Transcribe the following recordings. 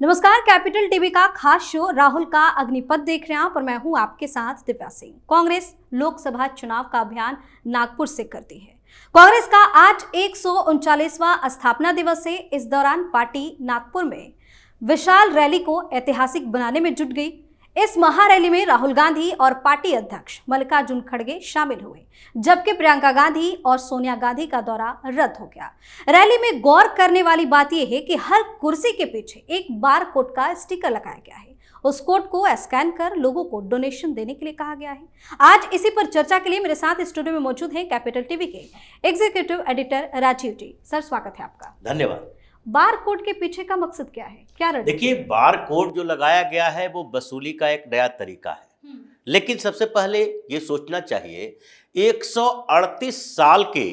नमस्कार, capital TV का खास शो राहुल का अग्निपथ देख रहे हैं आप और मैं हूं आपके साथ दिव्या सिंह। कांग्रेस लोकसभा चुनाव का अभियान नागपुर से करती है। कांग्रेस का आज 139वां स्थापना दिवस है। इस दौरान पार्टी नागपुर में विशाल रैली को ऐतिहासिक बनाने में जुट गई। इस महारैली में राहुल गांधी और पार्टी अध्यक्ष मल्लिकार्जुन खड़गे शामिल हुए, जबकि प्रियंका गांधी और सोनिया गांधी का दौरा रद्द हो गया। रैली में गौर करने वाली बात यह है कि हर कुर्सी के पीछे एक बार कोड का स्टिकर लगाया गया है। उस कोड को स्कैन कर लोगों को डोनेशन देने के लिए कहा गया है। आज इसी पर चर्चा के लिए मेरे साथ स्टूडियो में मौजूद हैं कैपिटल टीवी के एग्जीक्यूटिव एडिटर राजीव जी। सर, स्वागत है आपका। धन्यवाद। बार कोड के पीछे का मकसद क्या है, क्या रणनीति? देखिए, बार कोड जो लगाया गया है वो वसूली का एक नया तरीका है। लेकिन सबसे पहले ये सोचना चाहिए 138 साल के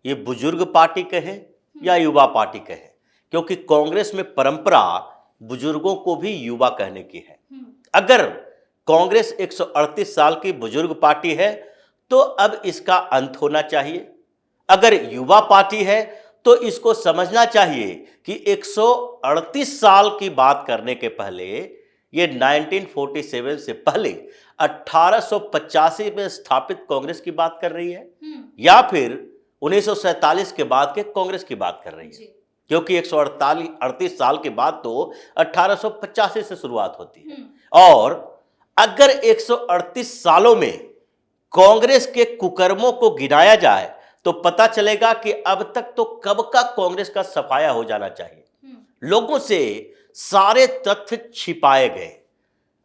ये बुजुर्ग पार्टी के हैं या युवा पार्टी के हैं, क्योंकि कांग्रेस में परंपरा बुजुर्गों को भी युवा कहने की है। अगर कांग्रेस 138 साल की बुजुर्ग पार्टी है तो अब इसका अंत होना चाहिए। अगर युवा पार्टी है तो इसको समझना चाहिए कि 138 साल की बात करने के पहले ये 1947 से पहले 1885 में स्थापित कांग्रेस की बात कर रही है या फिर 1947 के बाद के कांग्रेस की बात कर रही है, क्योंकि 138 साल के बाद तो 1885 से शुरुआत होती है। और अगर 138 सालों में कांग्रेस के कुकर्मों को गिनाया जाए तो पता चलेगा कि अब तक तो कब का कांग्रेस का सफाया हो जाना चाहिए। लोगों से सारे तथ्य छिपाए गए।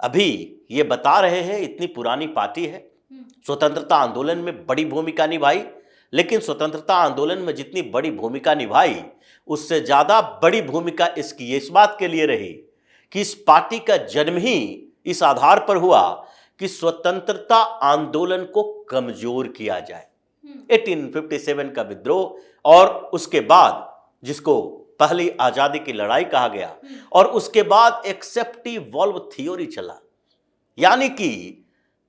अभी ये बता रहे हैं इतनी पुरानी पार्टी है, स्वतंत्रता आंदोलन में बड़ी भूमिका निभाई, लेकिन स्वतंत्रता आंदोलन में जितनी बड़ी भूमिका निभाई उससे ज्यादा बड़ी भूमिका इसकी इस बात के लिए रही कि इस पार्टी का जन्म ही इस आधार पर हुआ कि स्वतंत्रता आंदोलन को कमजोर किया जाए। 1857 का विद्रोह और उसके बाद जिसको पहली आजादी की लड़ाई कहा गया और उसके बाद एक्सेप्टिव वॉल्व थ्योरी चला, यानी कि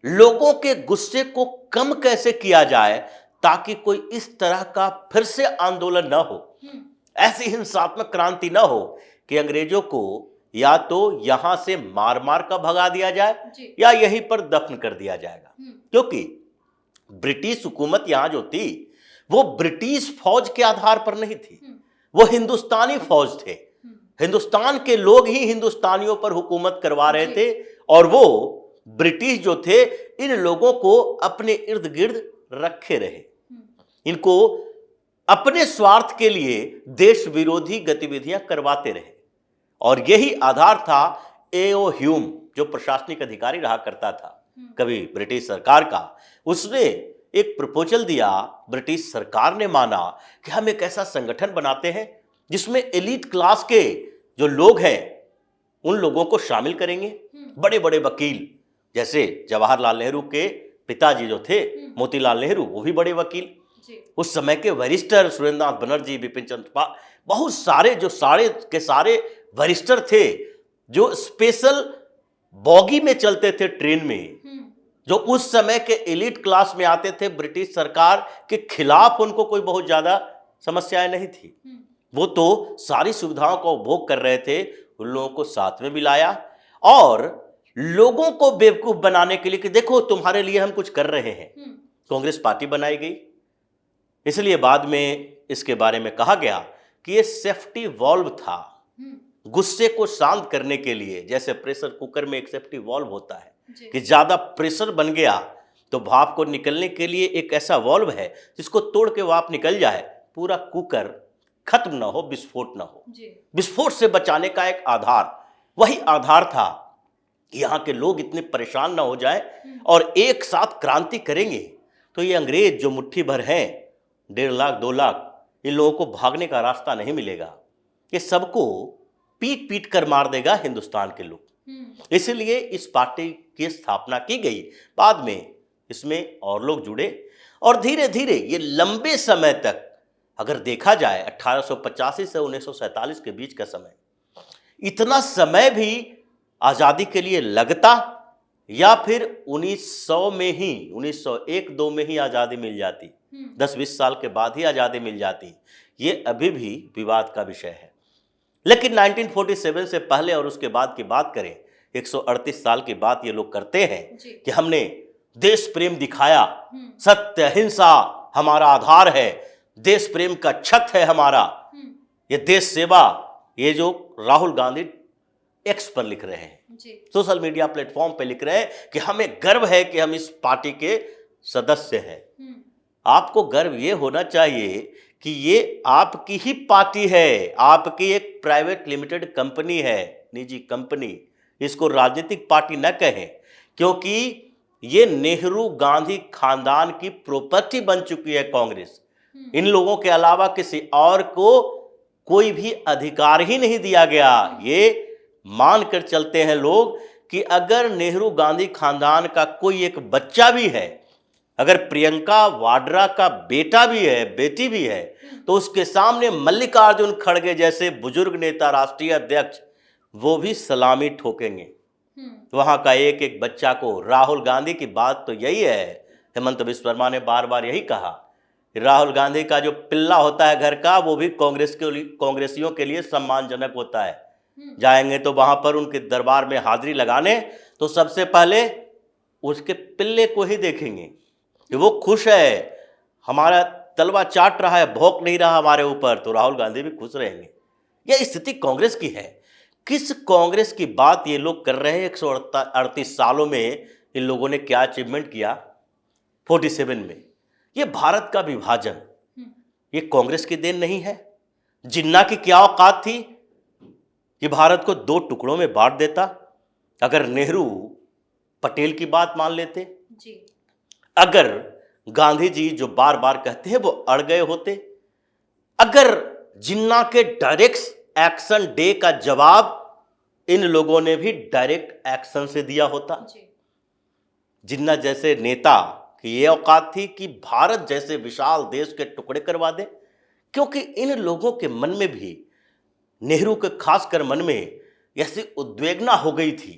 लोगों के गुस्से को कम कैसे किया जाए ताकि कोई इस तरह का फिर से आंदोलन ना हो, ऐसी हिंसात्मक क्रांति ना हो कि अंग्रेजों को या तो यहां से मार मार कर भगा दिया जाए या यहीं पर दफन कर दिया जाएगा। क्योंकि ब्रिटिश हुकूमत यहां जो थी वो ब्रिटिश फौज के आधार पर नहीं थी, वो हिंदुस्तानी फौज थे। हिंदुस्तान के लोग ही हिंदुस्तानियों पर हुकूमत करवा रहे थे और वो ब्रिटिश जो थे इन लोगों को अपने इर्द गिर्द रखे रहे, इनको अपने स्वार्थ के लिए देश विरोधी गतिविधियां करवाते रहे। और यही आधार था A.O. ह्यूम, जो प्रशासनिक अधिकारी रहा करता था कभी ब्रिटिश सरकार का। उसने एक प्रपोजल दिया, ब्रिटिश सरकार ने माना कि हम एक ऐसा संगठन बनाते हैं जिसमें एलीट क्लास के जो लोग हैं उन लोगों को शामिल करेंगे। बड़े बड़े वकील, जैसे जवाहरलाल नेहरू के पिताजी जो थे मोतीलाल नेहरू, वो भी बड़े वकील। उस समय के वरिष्ठर सुरेंद्रनाथ बनर्जी, बिपिन चंद्र पाल, बहुत सारे जो सारे वरिष्ठर थे जो स्पेशल बॉगी में चलते थे, ट्रेन में, जो उस समय के एलिट क्लास में आते थे। ब्रिटिश सरकार के खिलाफ उनको कोई बहुत ज्यादा समस्याएं नहीं थी, वो तो सारी सुविधाओं का उपभोग कर रहे थे। उन लोगों को साथ में मिलाया और लोगों को बेवकूफ बनाने के लिए कि देखो तुम्हारे लिए हम कुछ कर रहे हैं, कांग्रेस पार्टी बनाई गई। इसलिए बाद में इसके बारे में कहा गया कि ये सेफ्टी वॉल्व था, गुस्से को शांत करने के लिए। जैसे प्रेशर कुकर में एक सेफ्टी वॉल्व होता है कि ज्यादा प्रेशर बन गया तो भाप को निकलने के लिए एक ऐसा वॉल्व है जिसको तोड़ के भाप निकल जाए, पूरा कुकर खत्म ना हो, विस्फोट ना हो। विस्फोट से बचाने का एक आधार, वही आधार था कि यहाँ के लोग इतने परेशान ना हो जाए और एक साथ क्रांति करेंगे तो ये अंग्रेज जो मुट्ठी भर हैं, 1.5 लाख 2 लाख, इन लोगों को भागने का रास्ता नहीं मिलेगा। ये सबको पीट पीट कर मार देगा हिंदुस्तान के लोग। इसलिए इस पार्टी की स्थापना की गई। बाद में इसमें और लोग जुड़े और धीरे धीरे ये लंबे समय तक, अगर देखा जाए 1885 से 1947 के बीच का समय, इतना समय भी आजादी के लिए लगता या फिर 1900 में ही, 1901-2 में ही आजादी मिल जाती, 10-20 साल के बाद ही आजादी मिल जाती, ये अभी भी विवाद का विषय है। लेकिन 1947 से पहले और उसके बाद की बात करें, 138 साल की बात ये लोग करते हैं कि हमने देश प्रेम दिखाया, सत्य अहिंसा हमारा आधार है, देश प्रेम का छत है हमारा, ये देश सेवा, ये जो राहुल गांधी एक्स पर लिख रहे हैं, सोशल मीडिया प्लेटफॉर्म पे लिख रहे हैं कि हमें गर्व है कि हम इस पार्टी के सदस्य हैं। आपको गर्व ये होना चाहिए कि ये आपकी ही पार्टी है, आपकी एक प्राइवेट लिमिटेड कंपनी है, निजी कंपनी। इसको राजनीतिक पार्टी न कहें, क्योंकि ये नेहरू गांधी खानदान की प्रॉपर्टी बन चुकी है कांग्रेस। इन लोगों के अलावा किसी और को कोई भी अधिकार ही नहीं दिया गया। ये मानकर चलते हैं लोग कि अगर नेहरू गांधी खानदान का कोई एक बच्चा भी है, अगर प्रियंका वाड्रा का बेटा भी है, बेटी भी है, तो उसके सामने मल्लिकार्जुन खड़गे जैसे बुजुर्ग नेता, राष्ट्रीय अध्यक्ष, वो भी सलामी ठोकेंगे। वहां का एक एक बच्चा को। राहुल गांधी की बात तो यही है, हेमंत बिस्व शर्मा ने बार बार यही कहा, राहुल गांधी का जो पिल्ला होता है घर का, वो भी कांग्रेसियों के लिए सम्मानजनक होता है। जाएंगे तो वहां पर उनके दरबार में हाजिरी लगाने, तो सबसे पहले उसके पिल्ले को ही देखेंगे कि वो खुश है, हमारा तलवा चाट रहा है, भौंक नहीं रहा हमारे ऊपर, तो राहुल गांधी भी खुश रहेंगे। यह स्थिति कांग्रेस की है। किस कांग्रेस की बात ये लोग कर रहे हैं? 138 सालों में इन लोगों ने क्या अचीवमेंट किया? 47 में ये भारत का विभाजन, ये कांग्रेस की देन नहीं है। जिन्ना की क्या औकात थी कि भारत को 2 टुकड़ों में बांट देता? अगर नेहरू पटेल की बात मान लेते जी, अगर गांधी जी जो बार बार कहते हैं वो अड़ गए होते, अगर जिन्ना के डायरेक्ट एक्शन डे का जवाब इन लोगों ने भी डायरेक्ट एक्शन से दिया होता जी। जिन्ना जैसे नेता की ये औकात थी कि भारत जैसे विशाल देश के टुकड़े करवा दे, क्योंकि इन लोगों के मन में भी, नेहरू के खासकर मन में ऐसी उद्वेगना हो गई थी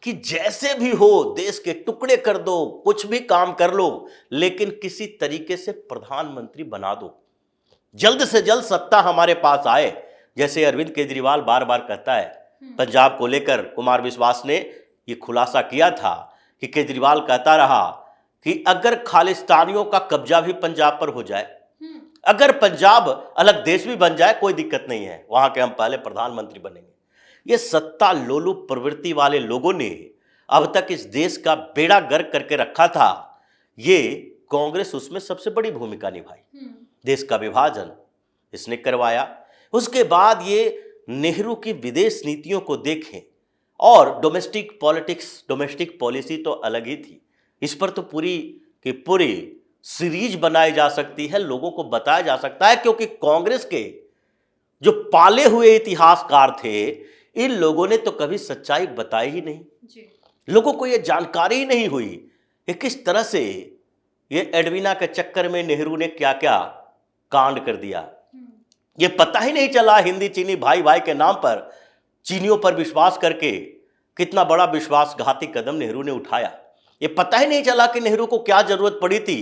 कि जैसे भी हो देश के टुकड़े कर दो, कुछ भी काम कर लो, लेकिन किसी तरीके से प्रधानमंत्री बना दो, जल्द से जल्द सत्ता हमारे पास आए। जैसे अरविंद केजरीवाल बार बार कहता है, पंजाब को लेकर कुमार विश्वास ने ये खुलासा किया था कि केजरीवाल कहता रहा कि अगर खालिस्तानियों का कब्जा भी पंजाब पर हो जाए, अगर पंजाब अलग देश भी बन जाए, कोई दिक्कत नहीं है, वहां के हम पहले प्रधानमंत्री बनेंगे। ये सत्ता लोलुप प्रवृत्ति वाले लोगों ने अब तक इस देश का बेड़ा गर्क करके रखा था। ये कांग्रेस उसमें सबसे बड़ी भूमिका निभाई। देश का विभाजन इसने करवाया। उसके बाद ये नेहरू की विदेश नीतियों को देखें, और डोमेस्टिक पॉलिटिक्स, डोमेस्टिक पॉलिसी तो अलग ही थी। इस पर तो पूरी की पूरी सीरीज बनाई जा सकती है, लोगों को बताया जा सकता है, क्योंकि कांग्रेस के जो पाले हुए इतिहासकार थे, इन लोगों ने तो कभी सच्चाई बताई ही नहीं जी। लोगों को यह जानकारी ही नहीं हुई कि किस तरह से ये एडवीना के चक्कर में नेहरू ने क्या क्या कांड कर दिया। ये पता ही नहीं चला हिंदी चीनी भाई भाई के नाम पर चीनियों पर विश्वास करके कितना बड़ा विश्वासघाती कदम नेहरू ने उठाया। ये पता ही नहीं चला कि नेहरू को क्या जरूरत पड़ी थी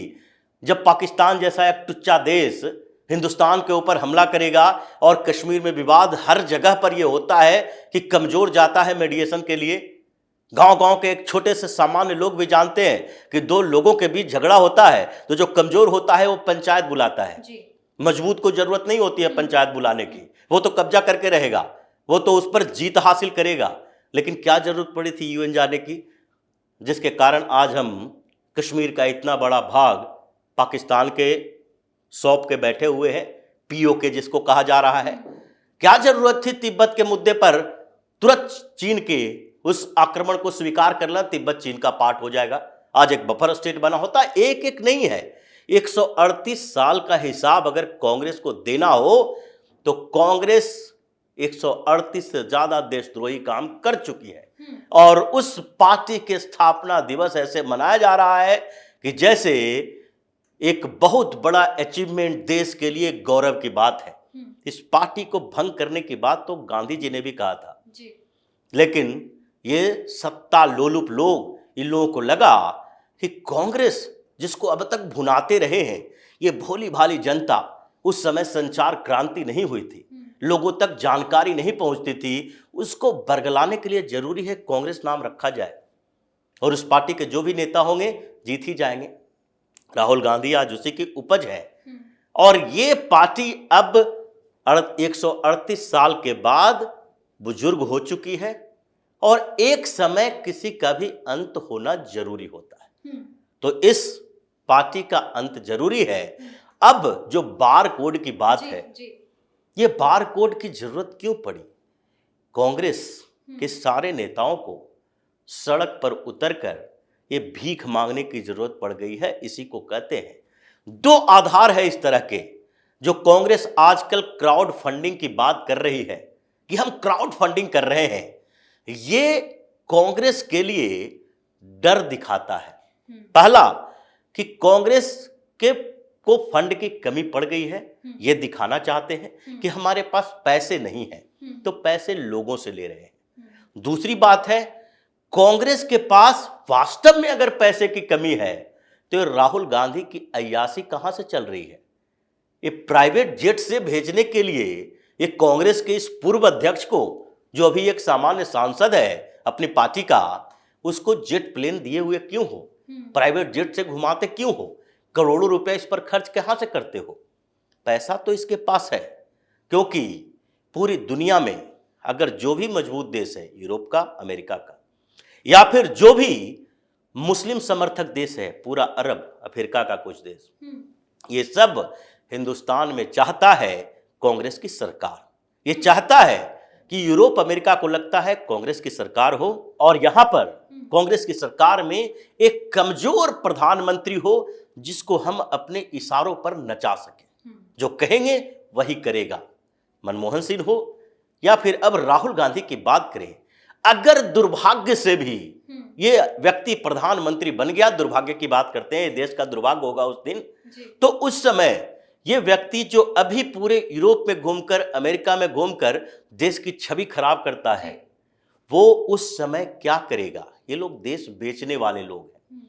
जब पाकिस्तान जैसा एक टुच्चा देश हिंदुस्तान के ऊपर हमला करेगा, और कश्मीर में विवाद हर जगह पर यह होता है कि कमजोर जाता है मेडिएशन के लिए। गांव-गांव के एक छोटे से सामान्य लोग भी जानते हैं कि 2 लोगों के बीच झगड़ा होता है तो जो कमजोर होता है वो पंचायत बुलाता है जी। मजबूत को जरूरत नहीं होती है पंचायत बुलाने की, वो तो कब्जा करके रहेगा, वो तो उस पर जीत हासिल करेगा। लेकिन क्या जरूरत पड़ी थी यूएन जाने की, जिसके कारण आज हम कश्मीर का इतना बड़ा भाग पाकिस्तान के सौंप के बैठे हुए हैं, पीओके जिसको कहा जा रहा है। क्या जरूरत थी तिब्बत के मुद्दे पर तुरंत चीन के उस आक्रमण को स्वीकार करना? तिब्बत चीन का पार्ट हो जाएगा, आज एक बफर स्टेट बना होता। एक एक नहीं है, 138 साल का हिसाब अगर कांग्रेस को देना हो तो कांग्रेस 138 से ज्यादा देशद्रोही काम कर चुकी है। और उस पार्टी के स्थापना दिवस ऐसे मनाया जा रहा है कि जैसे एक बहुत बड़ा अचीवमेंट, देश के लिए गौरव की बात है। इस पार्टी को भंग करने की बात तो गांधी जी ने भी कहा था जी। लेकिन ये सत्ता लोलुप लोग, इन लोगों को लगा कि कांग्रेस जिसको अब तक भुनाते रहे हैं, ये भोली भाली जनता, उस समय संचार क्रांति नहीं हुई थी, लोगों तक जानकारी नहीं पहुंचती थी, उसको बरगलाने के लिए जरूरी है कांग्रेस नाम रखा जाए और उस पार्टी के जो भी नेता होंगे जीत ही जाएंगे। राहुल गांधी आज उसी की उपज है और ये पार्टी अब 138 साल के बाद बुजुर्ग हो चुकी है और एक समय किसी का भी अंत होना जरूरी होता है। तो इस पार्टी का अंत जरूरी है। अब जो बार कोड की बात है, ये बार कोड की जरूरत क्यों पड़ी? कांग्रेस के सारे नेताओं को सड़क पर उतरकर ये भीख मांगने की जरूरत पड़ गई है। इसी को कहते हैं, दो आधार है इस तरह के जो कांग्रेस आजकल क्राउड फंडिंग की बात कर रही है कि हम क्राउड फंडिंग कर रहे हैं। ये कांग्रेस के लिए डर दिखाता है। पहला कि कांग्रेस को फंड की कमी पड़ गई है, ये दिखाना चाहते हैं कि हमारे पास पैसे नहीं है, तो पैसे लोगों से ले रहे हैं। दूसरी बात है, कांग्रेस के पास वास्तव में अगर पैसे की कमी है तो राहुल गांधी की अय्यासी कहां से चल रही है? ये प्राइवेट जेट से भेजने के लिए ये कांग्रेस के इस पूर्व अध्यक्ष को, जो अभी एक सामान्य सांसद है अपनी पार्टी का, उसको जेट प्लेन दिए हुए क्यों हो? प्राइवेट जेट से घुमाते क्यों हो? करोड़ों रुपए इस पर खर्च कहां से करते हो? पैसा तो इसके पास है, क्योंकि पूरी दुनिया में अगर जो भी मजबूत देश है, यूरोप का, अमेरिका का, या फिर जो भी मुस्लिम समर्थक देश है, पूरा अरब अफ्रीका का कुछ देश, ये सब हिंदुस्तान में चाहता है कांग्रेस की सरकार। ये चाहता है कि यूरोप अमेरिका को लगता है कांग्रेस की सरकार हो और यहां पर कांग्रेस की सरकार में एक कमजोर प्रधानमंत्री हो जिसको हम इशारों इशारों पर नचा सके, जो कहेंगे वही करेगा। मनमोहन सिंह हो या फिर अब राहुल गांधी की बात करें, अगर दुर्भाग्य से भी ये व्यक्ति प्रधानमंत्री बन गया, दुर्भाग्य की बात करते हैं, देश का दुर्भाग्य होगा उस दिन, तो उस समय ये व्यक्ति जो अभी पूरे यूरोप में घूमकर, अमेरिका में घूमकर देश की छवि खराब करता है, वो उस समय क्या करेगा? ये लोग देश बेचने वाले लोग हैं।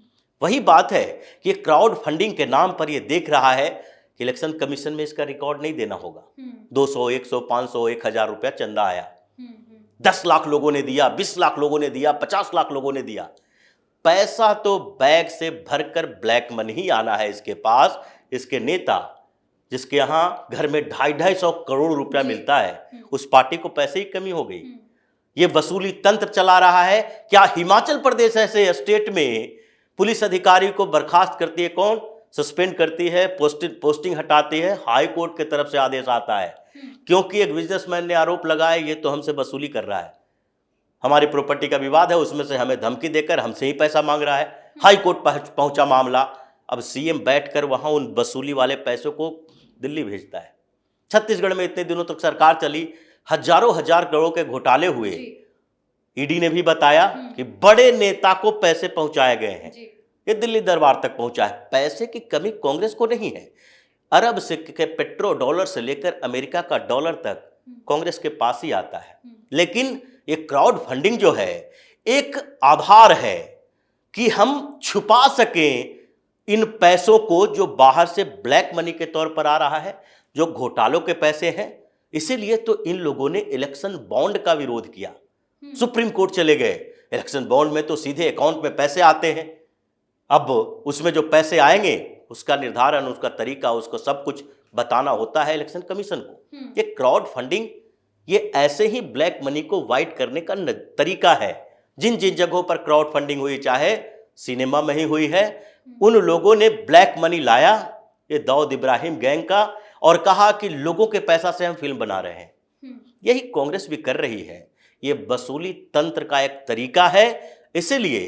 वही बात है कि क्राउड फंडिंग के नाम पर ये देख रहा है कि इलेक्शन कमीशन में इसका रिकॉर्ड नहीं देना होगा। 200, 100, 500, 1000 रुपया चंदा आया, 10 लाख लोगों ने दिया, 20 लाख लोगों ने दिया, 50 लाख लोगों ने दिया। पैसा तो बैग से भरकर ब्लैक मनी ही आना है इसके पास। इसके नेता जिसके यहां घर में 250 करोड़ रुपया मिलता है, उस पार्टी को पैसे की कमी हो गई। ये वसूली तंत्र चला रहा है। क्या हिमाचल प्रदेश ऐसे स्टेट में पुलिस अधिकारी को बर्खास्त करती है? कौन सस्पेंड करती है, पोस्टिंग हटाती है? हाई कोर्ट की तरफ से आदेश आता है, क्योंकि एक बिजनेसमैन ने आरोप लगाया ये तो हमसे वसूली कर रहा है, हमारी प्रॉपर्टी का विवाद है, उसमें से हमें धमकी देकर हमसे ही पैसा मांग रहा है। हाई कोर्ट पहुंचा मामला। अब सीएम बैठकर वहां उन वसूली वाले पैसों को दिल्ली भेजता है। छत्तीसगढ़ में इतने दिनों तक सरकार चली, हजारों हजार करोड़ के घोटाले हुए। ईडी ने भी बताया कि बड़े नेता को पैसे पहुंचाए गए हैं, ये दिल्ली दरबार तक पहुंचा है। पैसे की कमी कांग्रेस को नहीं है। अरब से के पेट्रो डॉलर से लेकर अमेरिका का डॉलर तक कांग्रेस के पास ही आता है। लेकिन ये क्राउड फंडिंग जो है एक आधार है कि हम छुपा सकें इन पैसों को जो बाहर से ब्लैक मनी के तौर पर आ रहा है, जो घोटालों के पैसे हैं। इसीलिए तो इन लोगों ने इलेक्शन बॉन्ड का विरोध किया, सुप्रीम कोर्ट चले गए। इलेक्शन बॉन्ड में तो सीधे अकाउंट में पैसे आते हैं, अब उसमें जो पैसे आएंगे उसका निर्धारण, उसका तरीका, उसको सब कुछ बताना होता है इलेक्शन कमीशन को। ये क्राउड फंडिंग ये ऐसे ही ब्लैक मनी को वाइट करने का तरीका है। जिन जिन जगहों पर क्राउड फंडिंग हुई, चाहे सिनेमा में ही हुई है, उन लोगों ने ब्लैक मनी लाया, ये दाऊद इब्राहिम गैंग का, और कहा कि लोगों के पैसा से हम फिल्म बना रहे हैं। यही कांग्रेस भी कर रही है। ये वसूली तंत्र का एक तरीका है। इसलिए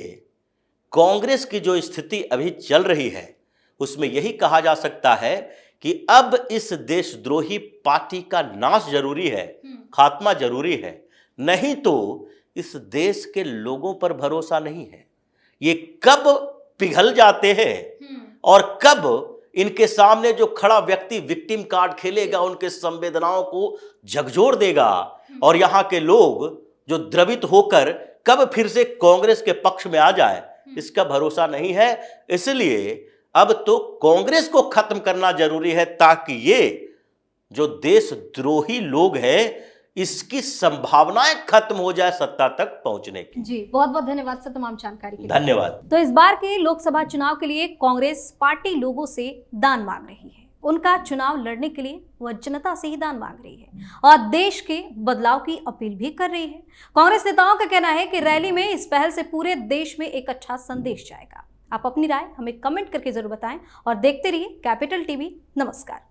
कांग्रेस की जो स्थिति अभी चल रही है उसमें यही कहा जा सकता है कि अब इस देशद्रोही पार्टी का नाश जरूरी है, खात्मा जरूरी है। नहीं तो इस देश के लोगों पर भरोसा नहीं है। ये कब पिघल जाते हैं और कब इनके सामने जो खड़ा व्यक्ति विक्टिम कार्ड खेलेगा, उनके संवेदनाओं को झकझोर देगा, और यहां के लोग जो द्रवित होकर कब फिर से कांग्रेस के पक्ष में आ जाए, इसका भरोसा नहीं है। इसलिए अब तो कांग्रेस को खत्म करना जरूरी है, ताकि ये जो देशद्रोही लोग हैं, इसकी संभावनाएं खत्म हो जाए सत्ता तक पहुंचने की। जी, बहुत बहुत धन्यवाद सर तमाम जानकारी के लिए। धन्यवाद। तो इस बार के लोकसभा चुनाव के लिए कांग्रेस पार्टी लोगों से दान मांग रही है। उनका चुनाव लड़ने के लिए वह जनता से ही दान मांग रही है और देश के बदलाव की अपील भी कर रही है। कांग्रेस नेताओं का कहना है कि रैली में इस पहल से पूरे देश में एक अच्छा संदेश जाएगा। आप अपनी राय हमें कमेंट करके जरूर बताएं और देखते रहिए कैपिटल टीवी। नमस्कार।